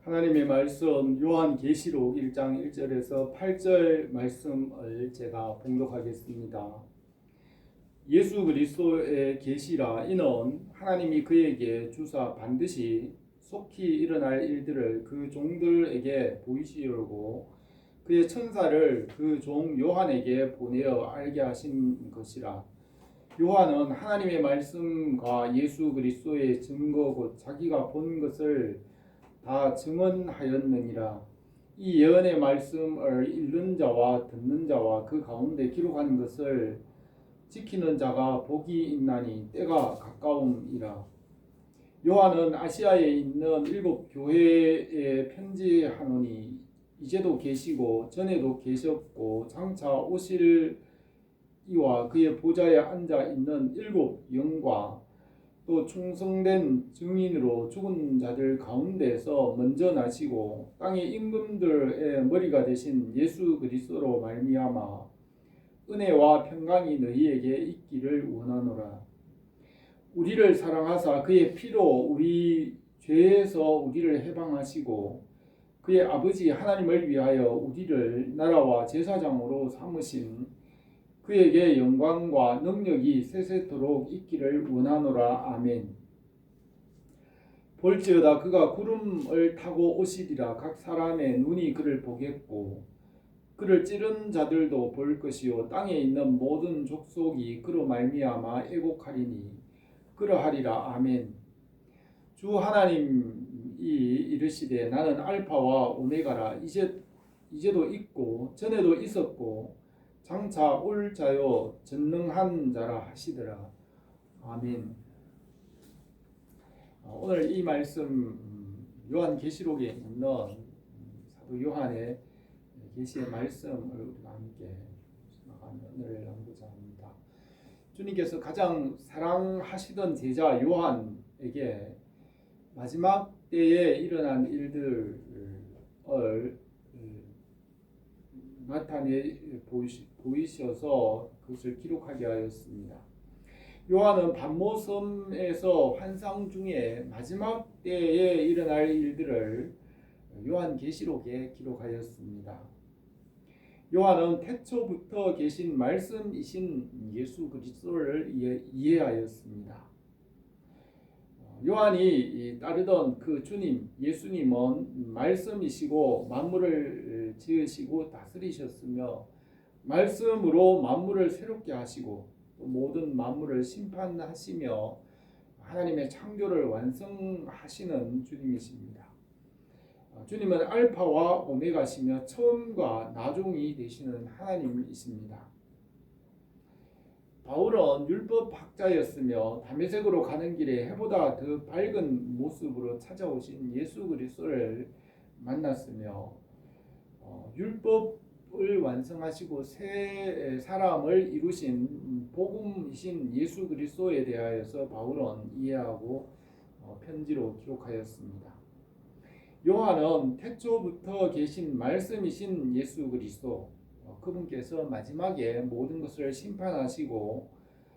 하나님의 말씀 요한계시록 1장 1절에서 8절 말씀을 제가 봉독하겠습니다. 예수 그리스도의 계시라 이는 하나님이 그에게 주사 반드시 속히 일어날 일들을 그 종들에게 보이시려고 그의 천사를 그 종 요한에게 보내어 알게 하신 것이라. 요한은 하나님의 말씀과 예수 그리스도의 증거 곧 자기가 본 것을 다 증언하였느니라. 이 예언의 말씀을 읽는 자와 듣는 자와 그 가운데 기록한 것을 지키는 자가 복이 있나니 때가 가까움이라. 요한은 아시아에 있는 7교회에 편지하노니 이제도 계시고 전에도 계셨고 장차 오실 이와 그의 보좌에 앉아 있는 7영과 또 충성된 증인으로 죽은 자들 가운데서 먼저 나시고 땅의 임금들의 머리가 되신 예수 그리스도로 말미암아 은혜와 평강이 너희에게 있기를 원하노라. 우리를 사랑하사 그의 피로 우리 죄에서 우리를 해방하시고 그의 아버지 하나님을 위하여 우리를 나라와 제사장으로 삼으신 그에게 영광과 능력이 세세토록 있기를 원하노라. 아멘. 볼지어다 그가 구름을 타고 오시리라. 각 사람의 눈이 그를 보겠고 그를 찌른 자들도 볼 것이요 땅에 있는 모든 족속이 그로 말미암아 애곡하리니 그러하리라. 아멘. 주 하나님이 이르시되 나는 알파와 오메가라. 이제도 있고 전에도 있었고 장차 올 자요 전능한 자라 하시더라. 아멘. 오늘 이 말씀 요한계시록에 있는 사도 요한의 계시의 말씀을 우리가 함께 오늘 나누고자 합니다. 주님께서 가장 사랑하시던 제자 요한에게 마지막 때에 일어난 일들을 나타내 보이셔서 그것을 기록하게 하였습니다. 요한은 반모섬에서 환상 중에 마지막 때에 일어날 일들을 요한계시록에 기록하였습니다. 요한은 태초부터 계신 말씀이신 예수 그리스도를 이해하였습니다. 요한이 따르던 그 주님 예수님은 말씀이시고 만물을 지으시고 다스리셨으며 말씀으로 만물을 새롭게 하시고 또 모든 만물을 심판하시며 하나님의 창조를 완성하시는 주님이십니다. 주님은 알파와 오메가시며 처음과 나중이 되시는 하나님이십니다. 바울은 율법학자였으며 다메섹으로 가는 길에 해보다 더 밝은 모습으로 찾아오신 예수 그리스도를 만났으며 율법을 완성하시고 새 사람을 이루신 복음이신 예수 그리스도에 대하여서 바울은 이해하고 편지로 기록하였습니다. 요한은 태초부터 계신 말씀이신 예수 그리스도 그분께서 마지막에 모든 것을 심판하시고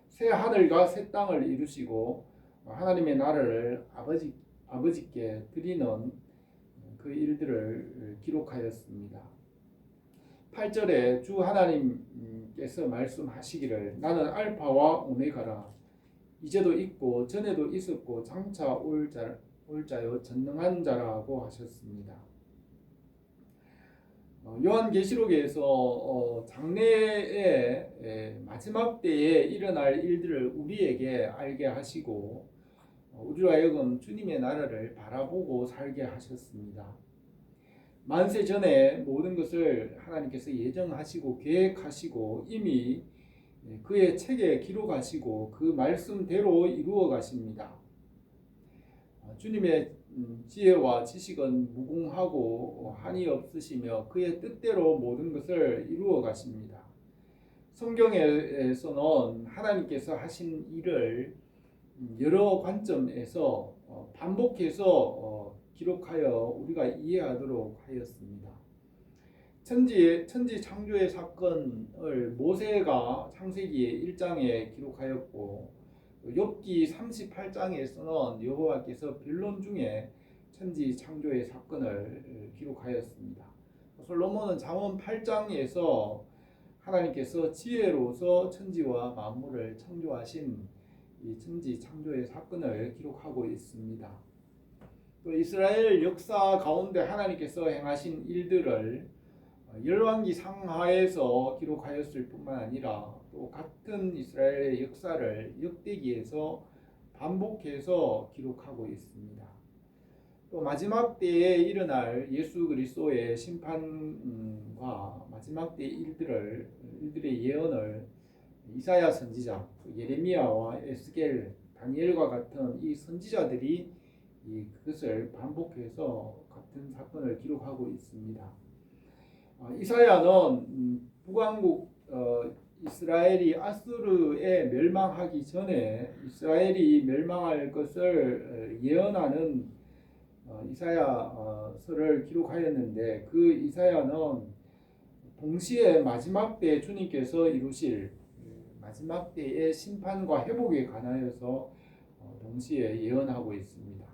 새 하늘과 새 땅을 이루시고 하나님의 나라를 아버지께 드리는 그 일들을 기록하였습니다. 8절에 주 하나님께서 말씀하시기를 나는 알파와 오메가라. 이제도 있고 전에도 있었고 장차 올 자요 전능한 자라고 하셨습니다. 요한계시록에서 장래의 마지막 때에 일어날 일들을 우리에게 알게 하시고 우리로 하여금 주님의 나라를 바라보고 살게 하셨습니다. 만세 전에 모든 것을 하나님께서 예정하시고 계획하시고 이미 그의 책에 기록하시고 그 말씀대로 이루어 가십니다. 주님의 지혜와 지식은 무궁하고 한이 없으시며 그의 뜻대로 모든 것을 이루어 가십니다. 성경에서는 하나님께서 하신 일을 여러 관점에서 반복해서 기록하여 우리가 이해하도록 하였습니다. 천지 창조의 사건을 모세가 창세기 1장에 기록하였고 욥기 38장에서는 여호와께서 변론 중에 천지 창조의 사건을 기록하였습니다. 솔로몬은 잠언 8장에서 하나님께서 지혜로서 천지와 만물을 창조하신 이 천지 창조의 사건을 기록하고 있습니다. 또 이스라엘 역사 가운데 하나님께서 행하신 일들을 열왕기 상하에서 기록하였을 뿐만 아니라 또 같은 이스라엘의 역사를 역대기에서 반복해서 기록하고 있습니다. 또 마지막 때에 일어날 예수 그리스도의 심판과 마지막 때의 일들의 예언을 이사야 선지자, 예레미야와 에스겔, 다니엘과 같은 이 선지자들이 그것을 반복해서 같은 사건을 기록하고 있습니다. 이사야는 북왕국 이스라엘이 아수르에 멸망하기 전에 이스라엘이 멸망할 것을 예언하는 이사야서를 기록하였는데, 그 이사야는 동시에 마지막 때 주님께서 이루실 마지막 때의 심판과 회복에 관하여서 동시에 예언하고 있습니다.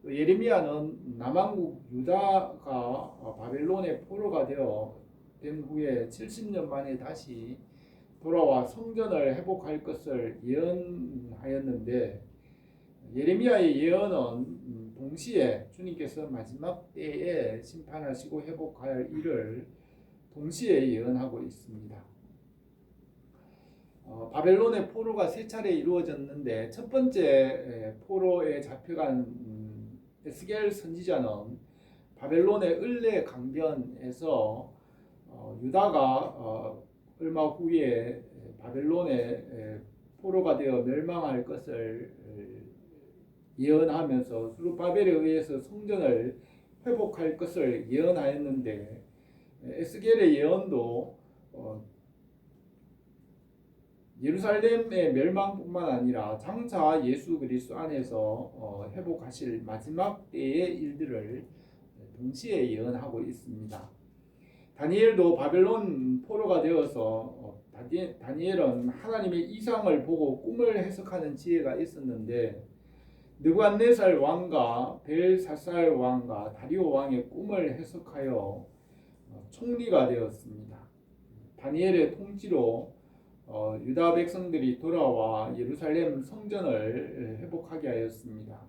또 예레미야는 남왕국 유다가 바벨론의 포로가 된 후에 70년 만에 다시 돌아와 성전을 회복할 것을 예언하였는데, 예레미야의 예언은 동시에 주님께서 마지막 때에 심판하시고 회복할 일을 동시에 예언하고 있습니다. 바벨론의 포로가 세 차례 이루어졌는데, 첫 번째 포로에 잡혀간 에스겔 선지자는 바벨론의 을레 강변에서 유다가 얼마 후에 바벨론의 포로가 되어 멸망할 것을 예언하면서 스룹바벨에 의해서 성전을 회복할 것을 예언하였는데, 에스겔의 예언도 예루살렘의 멸망뿐만 아니라 장차 예수 그리스도 안에서 회복하실 마지막 때의 일들을 동시에 예언하고 있습니다. 다니엘도 바벨론 포로가 되어서 다니엘은 하나님의 이상을 보고 꿈을 해석하는 지혜가 있었는데, 느부갓네살 왕과 벨사살 왕과 다리오 왕의 꿈을 해석하여 총리가 되었습니다. 다니엘의 통치로 유다 백성들이 돌아와 예루살렘 성전을 회복하게 하였습니다.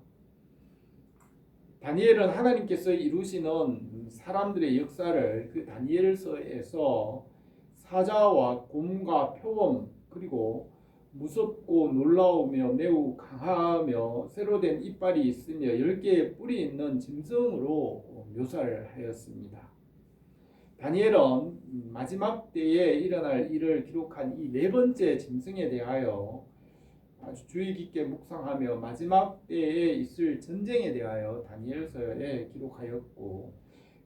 다니엘은 하나님께서 이루시는 사람들의 역사를 그 다니엘서에서 사자와 곰과 표범, 그리고 무섭고 놀라우며 매우 강하며 새로 된 이빨이 있으며 10개의 뿔이 있는 짐승으로 묘사를 하였습니다. 다니엘은 마지막 때에 일어날 일을 기록한 이 네 번째 짐승에 대하여 아주 주의 깊게 묵상하며 마지막 때에 있을 전쟁에 대하여 다니엘서에 기록하였고,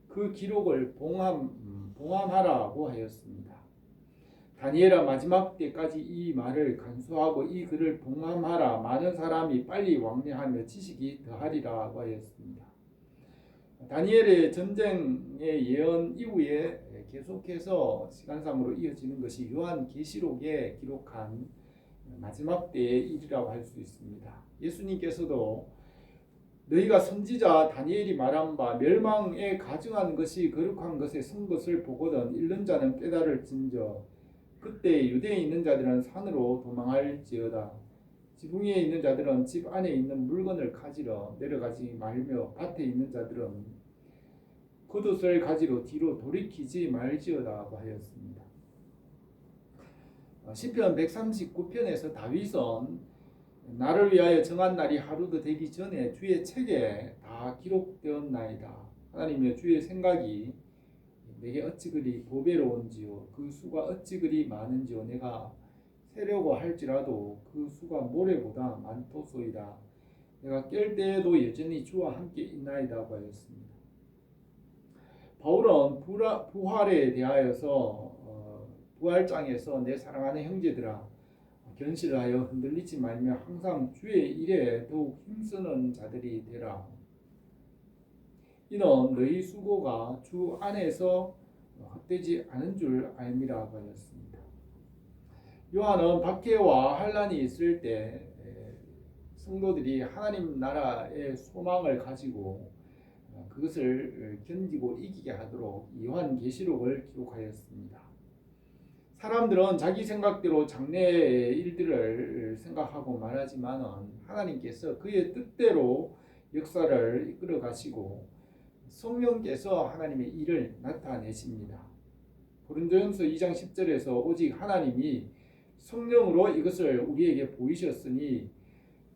그 기록을 봉함하라고 하였습니다. 다니엘아, 마지막 때까지 이 말을 간수하고 이 글을 봉함하라. 많은 사람이 빨리 왕래하며 지식이 더하리라고 하였습니다. 다니엘의 전쟁의 예언 이후에 계속해서 시간상으로 이어지는 것이 요한계시록에 기록한 마지막 때의 일이라고 할 수 있습니다. 예수님께서도 너희가 선지자 다니엘이 말한 바 멸망에 가증한 것이 거룩한 것에 선 것을 보거든 읽는 자는 깨달을진저 그때 유대에 있는 자들은 산으로 도망할지어다. 지붕 위에 있는 자들은 집 안에 있는 물건을 가지러 내려가지 말며 밭에 있는 자들은 겉옷을 가지러 뒤로 돌이키지 말지어다고 하였습니다. 시편 139편에서 다윗은 나를 위하여 정한 날이 하루도 되기 전에 주의 책에 다 기록되었나이다. 하나님의 주의 생각이 내게 어찌 그리 보배로운지요 그 수가 어찌 그리 많은지요 내가 세려고 할지라도 그 수가 모래보다 많도소이다. 내가 깰 때에도 여전히 주와 함께 있나이다고 하였습니다. 바울은 부활에 대하여서 부활장에서 내 사랑하는 형제들아 견실하여 흔들리지 말며 항상 주의 일에 더욱 힘쓰는 자들이 되라. 이는 너희 수고가 주 안에서 헛되지 않은 줄 알미라고 하였습니다. 요한은 박해와 환난이 있을 때 성도들이 하나님 나라의 소망을 가지고 그것을 견디고 이기게 하도록 요한계시록을 기록하였습니다. 사람들은 자기 생각대로 장래의 일들을 생각하고 말하지만 하나님께서 그의 뜻대로 역사를 이끌어 가시고 성령께서 하나님의 일을 나타내십니다. 고린도전서 2장 10절에서 오직 하나님이 성령으로 이것을 우리에게 보이셨으니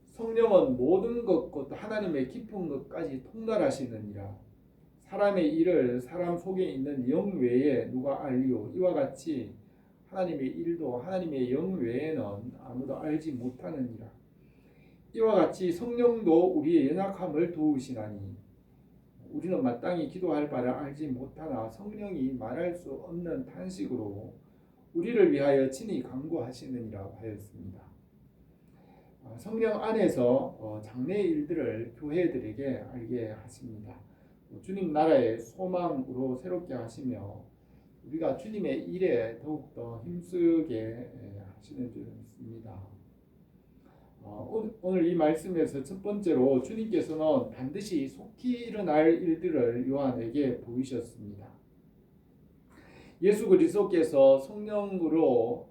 성령은 모든 것 곧 하나님의 깊은 것까지 통달하시느니라. 사람의 일을 사람 속에 있는 영 외에 누가 알리오. 이와 같이 하나님의 일도 하나님의 영 외에는 아무도 알지 못하느니라. 이와 같이 성령도 우리의 연약함을 도우시나니 우리는 마땅히 기도할 바를 알지 못하나 성령이 말할 수 없는 탄식으로 우리를 위하여 친히 간구하시느니라 하였습니다. 성령 안에서 장래의 일들을 교회들에게 알게 하십니다. 주님 나라의 소망으로 새롭게 하시며 우리가 주님의 일에 더욱더 힘쓰게 하시는 줄 믿습니다. 오늘 이 말씀에서 첫 번째로 주님께서는 반드시 속히 일어날 일들을 요한에게 보이셨습니다. 예수 그리스도께서 성령으로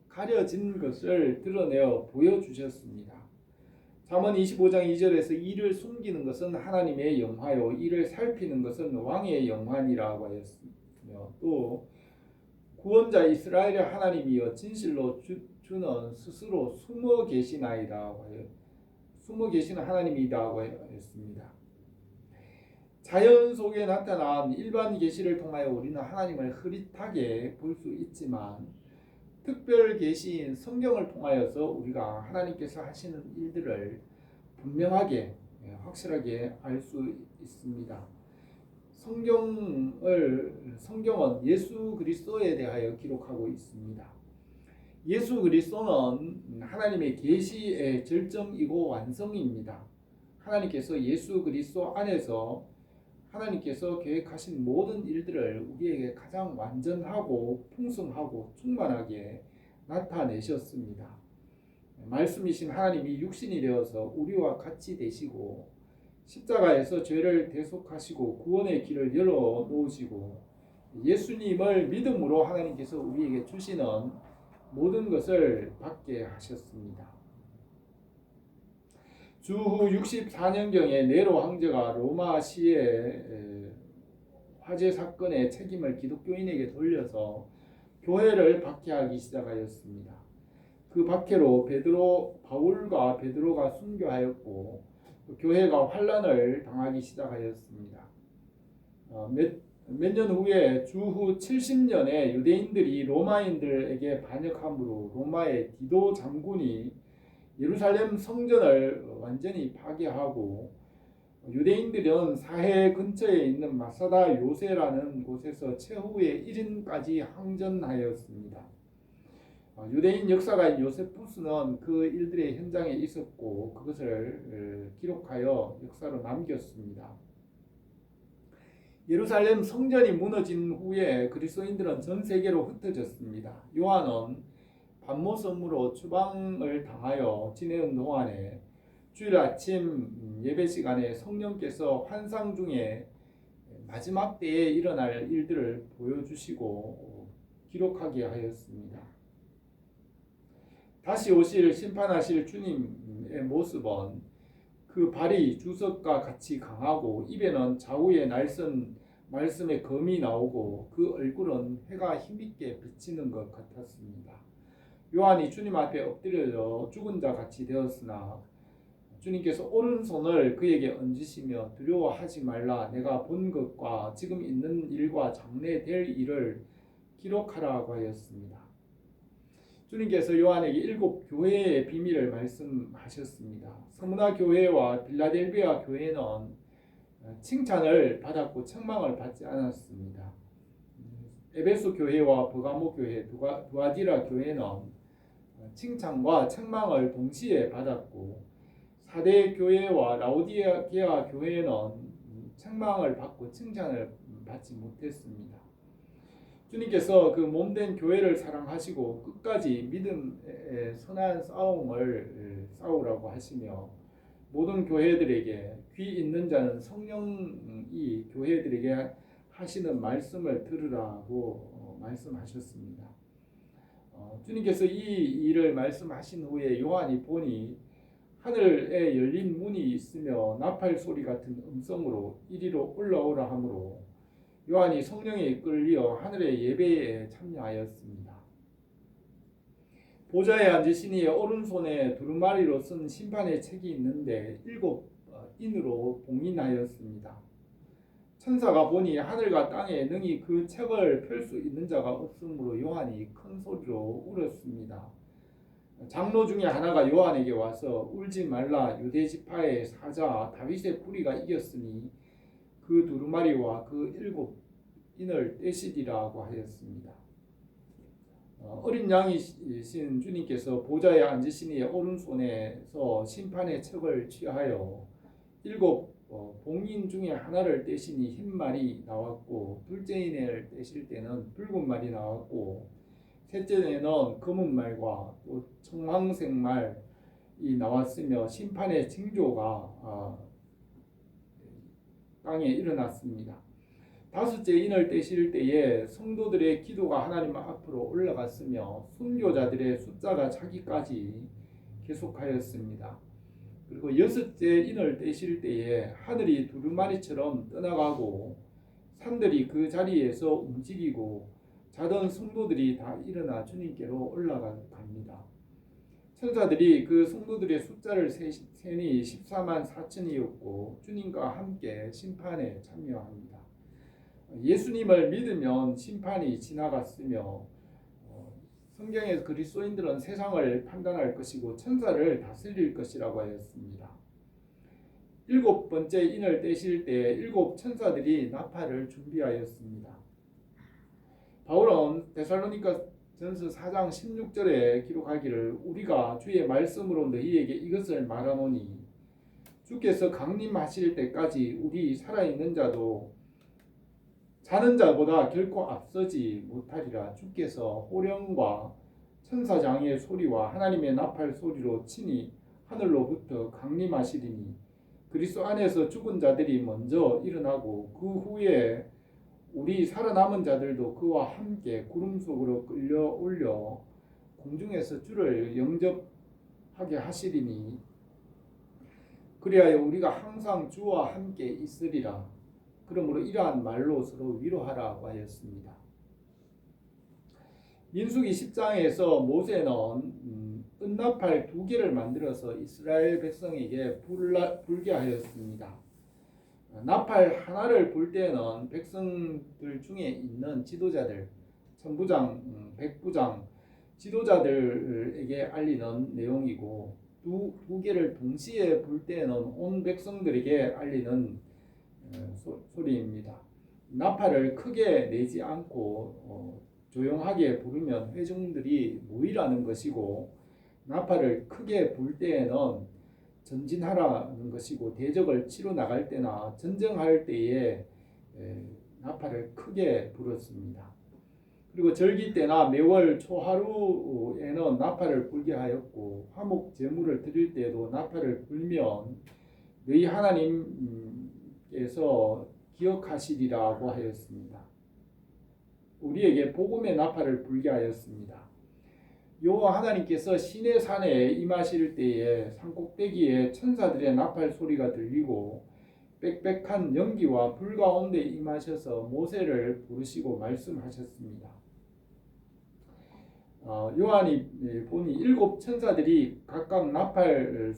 가려진 것을 드러내어 보여주셨습니다. 잠언 25장 2절에서 이를 숨기는 것은 하나님의 영화요 이를 살피는 것은 왕의 영화니라고 하였으며 또 구원자 이스라엘의 하나님이여 진실로 주는 스스로 숨어 계시나이다 숨어 계시는 하나님이라고 했습니다. 자연 속에 나타난 일반 계시를 통하여 우리는 하나님을 흐릿하게 볼 수 있지만 특별 계시인 성경을 통하여서 우리가 하나님께서 하시는 일들을 분명하게 확실하게 알 수 있습니다. 성경은 예수 그리스도에 대하여 기록하고 있습니다. 예수 그리스도는 하나님의 계시의 절정이고 완성입니다. 하나님께서 예수 그리스도 안에서 하나님께서 계획하신 모든 일들을 우리에게 가장 완전하고 풍성하고 충만하게 나타내셨습니다. 말씀이신 하나님이 육신이 되어서 우리와 같이 되시고 십자가에서 죄를 대속하시고 구원의 길을 열어 놓으시고 예수님을 믿음으로 하나님께서 우리에게 주시는 모든 것을 받게 하셨습니다. 주후 64년경에 네로 황제가 로마 시의 화재 사건의 책임을 기독교인에게 돌려서 교회를 박해하기 시작하였습니다. 그 박해로 바울과 베드로가 순교하였고 교회가 환란을 당하기 시작하였습니다. 몇 년 후에 주후 70년에 유대인들이 로마인들에게 반역함으로 로마의 디도 장군이 예루살렘 성전을 완전히 파괴하고 유대인들은 사해 근처에 있는 마사다 요새라는 곳에서 최후의 1인까지 항전하였습니다. 유대인 역사가인 요세푸스는 그 일들의 현장에 있었고 그것을 기록하여 역사로 남겼습니다. 예루살렘 성전이 무너진 후에 그리스도인들은 전 세계로 흩어졌습니다. 요한은 밤모섬으로 추방을 당하여 지내는 동안에 주일 아침 예배 시간에 성령께서 환상 중에 마지막 때에 일어날 일들을 보여주시고 기록하게 하였습니다. 다시 오실 심판하실 주님의 모습은 그 발이 주석과 같이 강하고 입에는 좌우의 날선 말씀의 검이 나오고 그 얼굴은 해가 힘있게 비치는 것 같았습니다. 요한이 주님 앞에 엎드려 죽은 자 같이 되었으나 주님께서 오른손을 그에게 얹으시며 두려워하지 말라 내가 본 것과 지금 있는 일과 장래 될 일을 기록하라고 하였습니다. 주님께서 요한에게 7 교회의 비밀을 말씀하셨습니다. 스무나 교회와 빌라델비아 교회는 칭찬을 받았고 책망을 받지 않았습니다. 에베소 교회와 버가모 교회, 두아디라 교회는 칭찬과 책망을 동시에 받았고 사대 교회와 라오디게아 교회는 책망을 받고 칭찬을 받지 못했습니다. 주님께서 그 몸된 교회를 사랑하시고 끝까지 믿음의 선한 싸움을 싸우라고 하시며 모든 교회들에게 귀 있는 자는 성령이 교회들에게 하시는 말씀을 들으라고 말씀하셨습니다. 주님께서 이 일을 말씀하신 후에 요한이 보니 하늘에 열린 문이 있으며 나팔 소리 같은 음성으로 이리로 올라오라 하므로 요한이 성령에 이끌려 하늘의 예배에 참여하였습니다. 보좌에 앉으신 이의 오른손에 두루마리로 쓴 심판의 책이 있는데 7 인으로 봉인하였습니다. 천사가 보니 하늘과 땅에 능히 그 책을 펼 수 있는 자가 없으므로 요한이 큰 소리로 울었습니다. 장로 중에 하나가 요한에게 와서 울지 말라, 유대 지파의 사자 다윗의 뿌리가 이겼으니 그 두루마리와 그 7 인을 떼시리라고 하였습니다. 어린 양이신 주님께서 보좌에 앉으신 이의 오른손에서 심판의 책을 취하여 7 봉인 중에 하나를 떼시니 흰 말이 나왔고, 둘째 인을 떼실 때는 붉은 말이 나왔고, 셋째에는 검은 말과 또 청황색 말이 나왔으며 심판의 징조가 땅에 일어났습니다. 5째 인을 떼실 때에 성도들의 기도가 하나님 앞으로 올라갔으며 순교자들의 숫자가 차기까지 계속하였습니다. 그리고 6째 인을 떼실 때에 하늘이 두루마리처럼 떠나가고 산들이 그 자리에서 움직이고 자던 성도들이 다 일어나 주님께로 올라갑니다. 천사들이 그 성도들의 숫자를 세니 14만 4천이었고 주님과 함께 심판에 참여합니다. 예수님을 믿으면 심판이 지나갔으며 성경에서 그리스도인들은 세상을 판단할 것이고 천사를 다스릴 것이라고 하였습니다. 7번째 인을 떼실 때 7 천사들이 나팔을 준비하였습니다. 바울은 데살로니가 전서 4장 16절에 기록하기를 우리가 주의 말씀으로 너희에게 이것을 말하노니 주께서 강림하실 때까지 우리 살아있는 자도 자는 자보다 결코 앞서지 못하리라. 주께서 호령과 천사장의 소리와 하나님의 나팔 소리로 친히 하늘로부터 강림하시리니 그리스도 안에서 죽은 자들이 먼저 일어나고 그 후에 우리 살아남은 자들도 그와 함께 구름 속으로 끌려올려 공중에서 주를 영접하게 하시리니 그리하여 우리가 항상 주와 함께 있으리라. 그러므로 이러한 말로 서로 위로하라고 하였습니다. 민수기 10장에서 모세는 은나팔 2개를 만들어서 이스라엘 백성에게 불게 하였습니다. 나팔 하나를 불 때는 백성들 중에 있는 지도자들, 천부장, 백부장, 지도자들에게 알리는 내용이고 두 개를 동시에 불 때는 온 백성들에게 알리는 소리입니다. 나팔을 크게 내지 않고 조용하게 부르면 회중들이 모이라는 것이고 나팔을 크게 불 때에는 전진하라는 것이고 대적을 치러 나갈 때나 전쟁할 때에 나팔을 크게 불었습니다. 그리고 절기 때나 매월 초하루에는 나팔을 불게 하였고 화목 제물을 드릴 때에도 나팔을 불면 너희 하나님께서 기억하시리라고 하였습니다. 우리에게 복음의 나팔을 불게 하였습니다. 여호와 하나님께서 시내 산에 임하실 때에 산꼭대기에 천사들의 나팔 소리가 들리고 빽빽한 연기와 불 가운데 임하셔서 모세를 부르시고 말씀하셨습니다. 요한이 보니 7 천사들이 각각 나팔을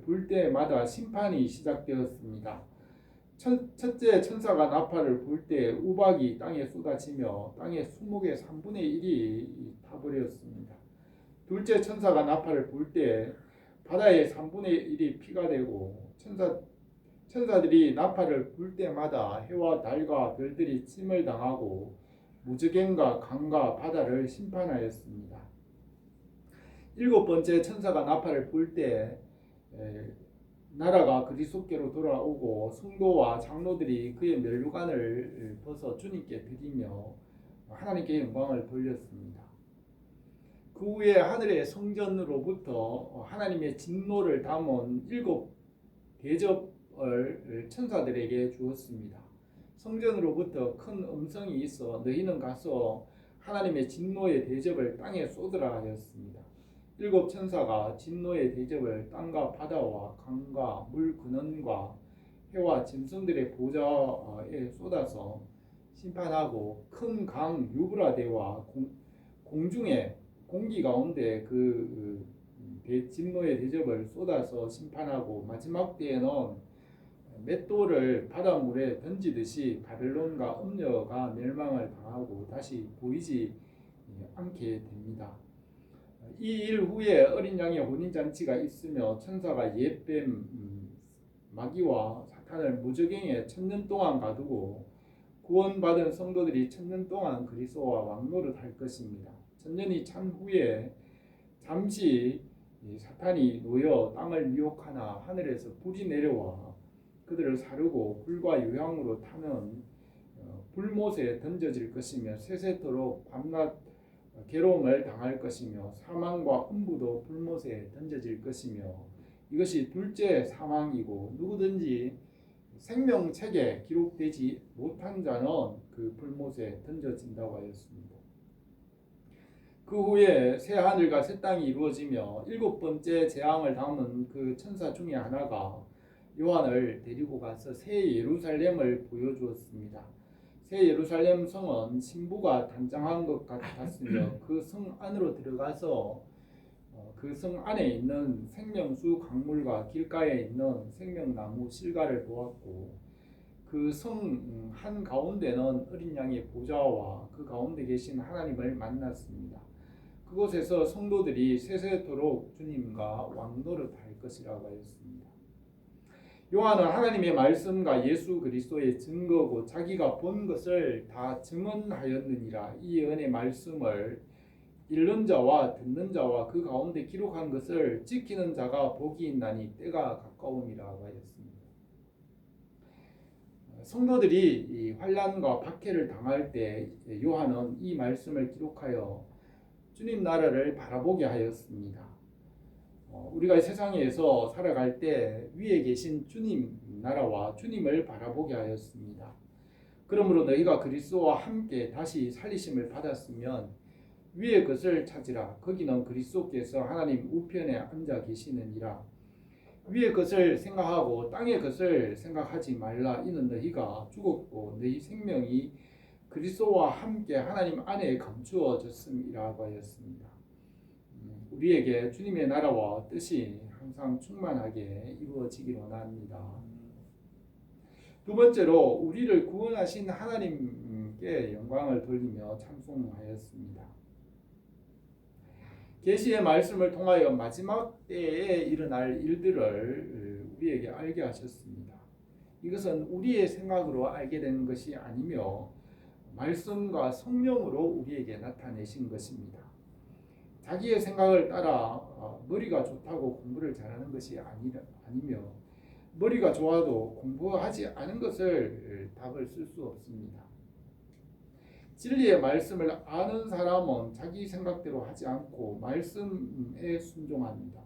불 때마다 심판이 시작되었습니다. 첫째 천사가 나팔을 불 때 우박이 땅에 쏟아지며 땅의 수목의 3분의 1이 타버렸습니다. 둘째 천사가 나팔을 불 때 바다의 3분의 1이 피가 되고 천사들이 나팔을 불 때마다 해와 달과 별들이 침을 당하고 무저갱과 강과 바다를 심판하였습니다. 7번째 천사가 나팔을 불 때 나라가 그리스도께로 돌아오고 성도와 장로들이 그의 면류관을 벗어 주님께 드리며 하나님께 영광을 돌렸습니다. 그 후에 하늘의 성전으로부터 하나님의 진노를 담은 7 대접을 천사들에게 주었습니다. 성전으로부터 큰 음성이 있어 너희는 가서 하나님의 진노의 대접을 땅에 쏟으라 하였습니다. 7 천사가 진노의 대접을 땅과 바다와 강과 물 근원과 해와 짐승들의 보좌에 쏟아서 심판하고 큰 강 유브라데와 공중의 공기 가운데 진노의 대접을 쏟아서 심판하고 마지막 때에는 맷돌을 바닷물에 던지듯이 바벨론과 음녀가 멸망을 당하고 다시 보이지 않게 됩니다. 이 일 후에 어린 양의 혼인잔치가 있으며 천사가 옛뱀 마귀와 사탄을 무저갱에 1000년 동안 가두고 구원받은 성도들이 1000년 동안 그리스도와 왕노릇 할 것입니다. 1000년이 찬 후에 잠시 사탄이 놓여 땅을 미혹하나 하늘에서 불이 내려와 그들을 사르고 불과 유황으로 타는 불못에 던져질 것이며 세세토록 밤낮 괴로움을 당할 것이며 사망과 음부도 불못에 던져질 것이며 이것이 둘째 사망이고 누구든지 생명책에 기록되지 못한 자는 그 불못에 던져진다고 하였습니다. 그 후에 새 하늘과 새 땅이 이루어지며 7번째 재앙을 담은 그 천사 중에 하나가 요한을 데리고 가서 새 예루살렘을 보여주었습니다. 새 예루살렘 성은 신부가 단장한 것 같았으며 그 성 안으로 들어가서 그 성 안에 있는 생명수 강물과 길가에 있는 생명나무 실과를 보았고 그 성 한가운데는 어린 양의 보좌와 그 가운데 계신 하나님을 만났습니다. 그곳에서 성도들이 세세토록 주님과 왕노릇할 것이라고 하였습니다. 요한은 하나님의 말씀과 예수 그리스도의 증거고 자기가 본 것을 다 증언하였느니라. 이 예언의 말씀을 읽는 자와 듣는 자와 그 가운데 기록한 것을 지키는 자가 복이 있나니 때가 가까움이라고 하였습니다. 성도들이 이 환난과 박해를 당할 때 요한은 이 말씀을 기록하여 주님 나라를 바라보게 하였습니다. 우리가 세상에서 살아갈 때 위에 계신 주님 나라와 주님을 바라보게 하였습니다. 그러므로 너희가 그리스도와 함께 다시 살리심을 받았으면 위의 것을 찾으라. 거기는 그리스도께서 하나님 우편에 앉아 계시느니라. 위의 것을 생각하고 땅의 것을 생각하지 말라. 이는 너희가 죽었고 너희 생명이 그리스도와 함께 하나님 안에 감추어졌음이라고 하였습니다. 우리에게 주님의 나라와 뜻이 항상 충만하게 이루어지기를 원합니다. 두 번째로 우리를 구원하신 하나님께 영광을 돌리며 찬송하였습니다. 계시의 말씀을 통하여 마지막 때에 일어날 일들을 우리에게 알게 하셨습니다. 이것은 우리의 생각으로 알게 된 것이 아니며 말씀과 성령으로 우리에게 나타내신 것입니다. 자기의 생각을 따라 머리가 좋다고 공부를 잘하는 것이 아니며 머리가 좋아도 공부하지 않은 것을 답을 쓸 수 없습니다. 진리의 말씀을 아는 사람은 자기 생각대로 하지 않고 말씀에 순종합니다.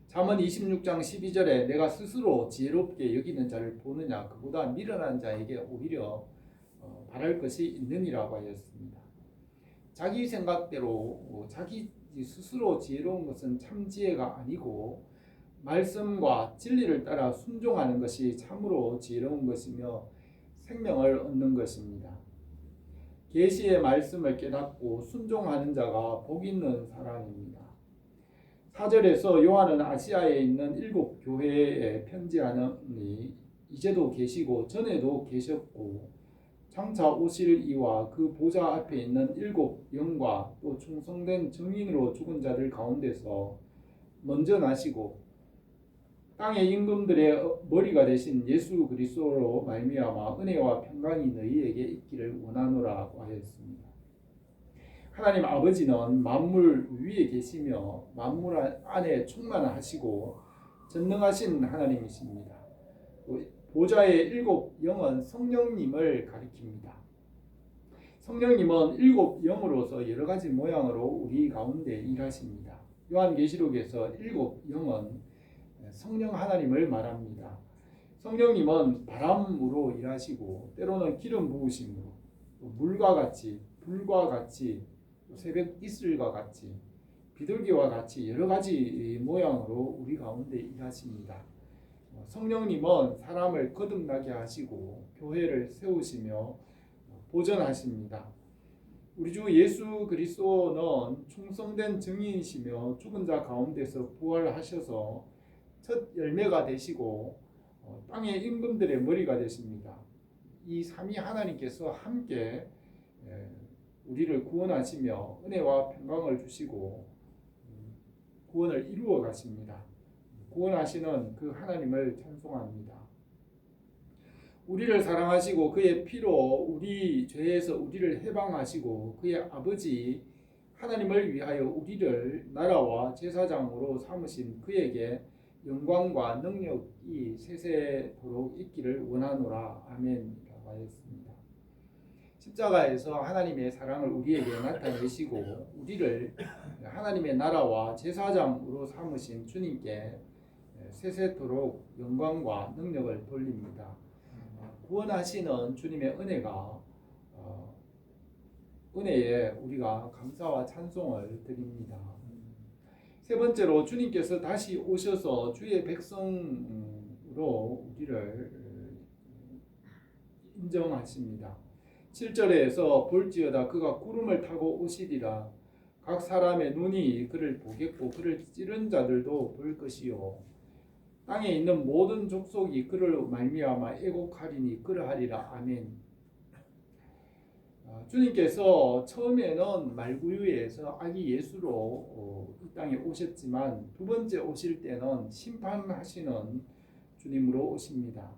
잠언 26장 12절에 내가 스스로 지혜롭게 여기는 자를 보느냐 그보다 미련한 자에게 오히려 바랄 것이 있느니라고 하였습니다. 자기 생각대로 자기 스스로 지혜로운 것은 참 지혜가 아니고 말씀과 진리를 따라 순종하는 것이 참으로 지혜로운 것이며 생명을 얻는 것입니다. 계시의 말씀을 깨닫고 순종하는 자가 복 있는 사람입니다. 4절에서 요한은 아시아에 있는 7 교회에 편지하느니 이제도 계시고 전에도 계셨고 장차 오실 이와 그 보좌 앞에 있는 7 영과 또 충성된 증인으로 죽은 자들 가운데서 먼저 나시고 땅의 임금들의 머리가 되신 예수 그리스도로 말미암아 은혜와 평강이 너희에게 있기를 원하노라고 하였습니다. 하나님 아버지는 만물 위에 계시며 만물 안에 충만하시고 전능하신 하나님이십니다. 보좌의 7 영은 성령님을 가리킵니다. 성령님은 7 영으로서 여러 가지 모양으로 우리 가운데 일하십니다. 요한계시록에서 7 영은 성령 하나님을 말합니다. 성령님은 바람으로 일하시고 때로는 기름 부으심으로 물과 같이 불과 같이 새벽 이슬과 같이 비둘기와 같이 여러 가지 모양으로 우리 가운데 일하십니다. 성령님은 사람을 거듭나게 하시고 교회를 세우시며 보존하십니다. 우리 주 예수 그리스도는 충성된 증인이시며 죽은 자 가운데서 부활하셔서 첫 열매가 되시고 땅의 임금들의 머리가 되십니다. 이 삼위 하나님께서 함께 우리를 구원하시며 은혜와 평강을 주시고 구원을 이루어 가십니다. 구원하시는 그 하나님을 찬송합니다. 우리를 사랑하시고 그의 피로 우리 죄에서 우리를 해방하시고 그의 아버지 하나님을 위하여 우리를 나라와 제사장으로 삼으신 그에게 영광과 능력이 세세토록 있기를 원하노라. 아멘이라고 하였습니다. 십자가에서 하나님의 사랑을 우리에게 나타내시고 우리를 하나님의 나라와 제사장으로 삼으신 주님께 세세토록 영광과 능력을 돌립니다. 구원하시는 주님의 은혜에 우리가 감사와 찬송을 드립니다. 세 번째로 주님께서 다시 오셔서 주의 백성으로 우리를 인정하십니다. 7절에서 볼지어다 그가 구름을 타고 오시리라. 각 사람의 눈이 그를 보겠고 그를 찌른 자들도 볼 것이요. 땅에 있는 모든 족속이 그를 말미암아 애곡하리니 그러하리라. 아멘. 주님께서 처음에는 말구유에서 아기 예수로 이 땅에 오셨지만 두 번째 오실 때는 심판하시는 주님으로 오십니다.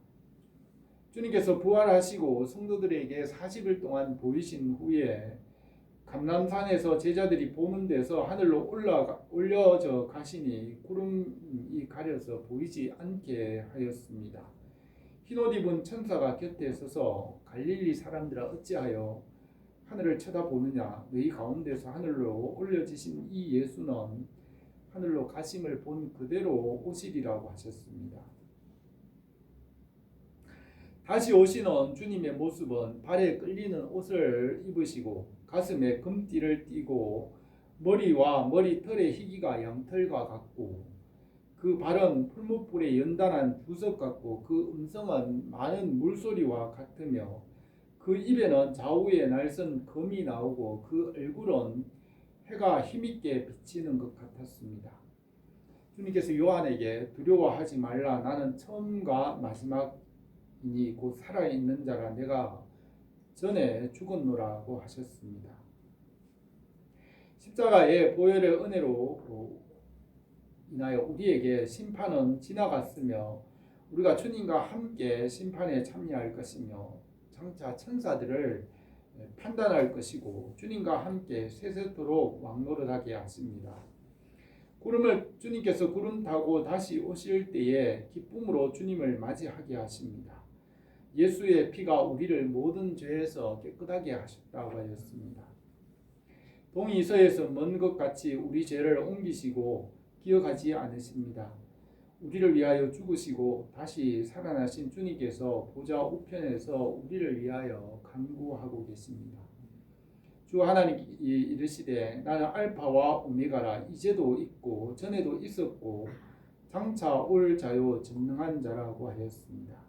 주님께서 부활하시고 성도들에게 40일 동안 보이신 후에 감람산에서 제자들이 보는 데서 하늘로 올려져 가시니 구름이 가려서 보이지 않게 하였습니다. 흰옷 입은 천사가 곁에 서서 갈릴리 사람들아 어찌하여 하늘을 쳐다보느냐. 너희 가운데서 하늘로 올려지신 이 예수는 하늘로 가심을 본 그대로 오시리라고 하셨습니다. 다시 오시는 주님의 모습은 발에 끌리는 옷을 입으시고 가슴에 금띠를 띠고 머리와 머리털의 희기가 양털과 같고 그 발은 풀무불에 연단한 주석 같고 그 음성은 많은 물소리와 같으며 그 입에는 좌우에 날선 검이 나오고 그 얼굴은 해가 힘있게 비치는 것 같았습니다. 주님께서 요한에게 두려워하지 말라. 나는 처음과 마지막이니 곧 살아있는 자라. 내가 전에 죽었노라고 하셨습니다. 십자가의 보혈의 은혜로 인하여 우리에게 심판은 지나갔으며 우리가 주님과 함께 심판에 참여할 것이며 장차 천사들을 판단할 것이고 주님과 함께 세세토록 왕노릇하게 하십니다. 주님께서 구름 타고 다시 오실 때에 기쁨으로 주님을 맞이하게 하십니다. 예수의 피가 우리를 모든 죄에서 깨끗하게 하셨다고 하였습니다. 동이 서에서 먼 것 같이 우리 죄를 옮기시고 기억하지 않으십니다. 우리를 위하여 죽으시고 다시 살아나신 주님께서 보좌 우편에서 우리를 위하여 간구하고 계십니다. 주 하나님이 이르시되 나는 알파와 오메가라. 이제도 있고 전에도 있었고 장차 올 자요 전능한 자라고 하였습니다.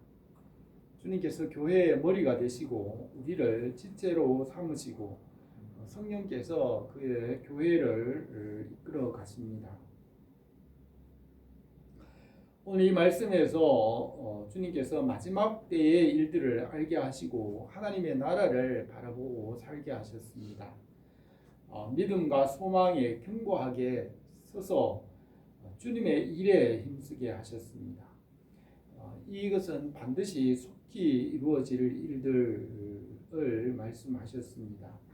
주님께서 교회의 머리가 되시고 우리를 지체로 삼으시고 성령께서 그의 교회를 이끌어 가십니다. 오늘 이 말씀에서 주님께서 마지막 때의 일들을 알게 하시고 하나님의 나라를 바라보고 살게 하셨습니다. 믿음과 소망에 견고하게 서서 주님의 일에 힘쓰게 하셨습니다. 이것은 반드시 속히 이루어질 일들을 말씀하셨습니다.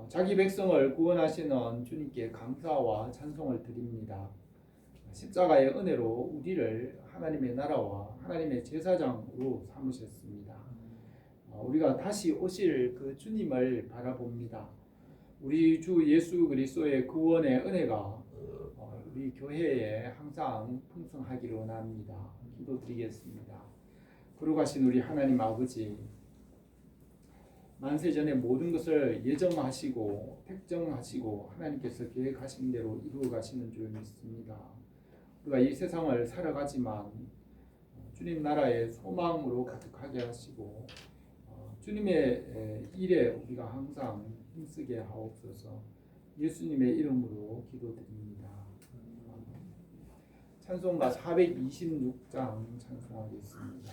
자기 백성을 구원하시는 주님께 감사와 찬송을 드립니다. 십자가의 은혜로 우리를 하나님의 나라와 하나님의 제사장으로 삼으셨습니다. 우리가 다시 오실 그 주님을 바라봅니다. 우리 주 예수 그리스도의 구원의 은혜가 우리 교회에 항상 풍성하기를 원합니다. 기도드리겠습니다. 거룩하신 우리 하나님 아버지, 만세전에 모든 것을 예정하시고 택정하시고 하나님께서 계획하신 대로 이루어 가시는 줄 믿습니다. 우리가 이 세상을 살아가지만 주님 나라의 소망으로 가득하게 하시고 주님의 일에 우리가 항상 힘쓰게 하옵소서. 예수님의 이름으로 기도드립니다. 찬송가 426장 찬송하겠습니다.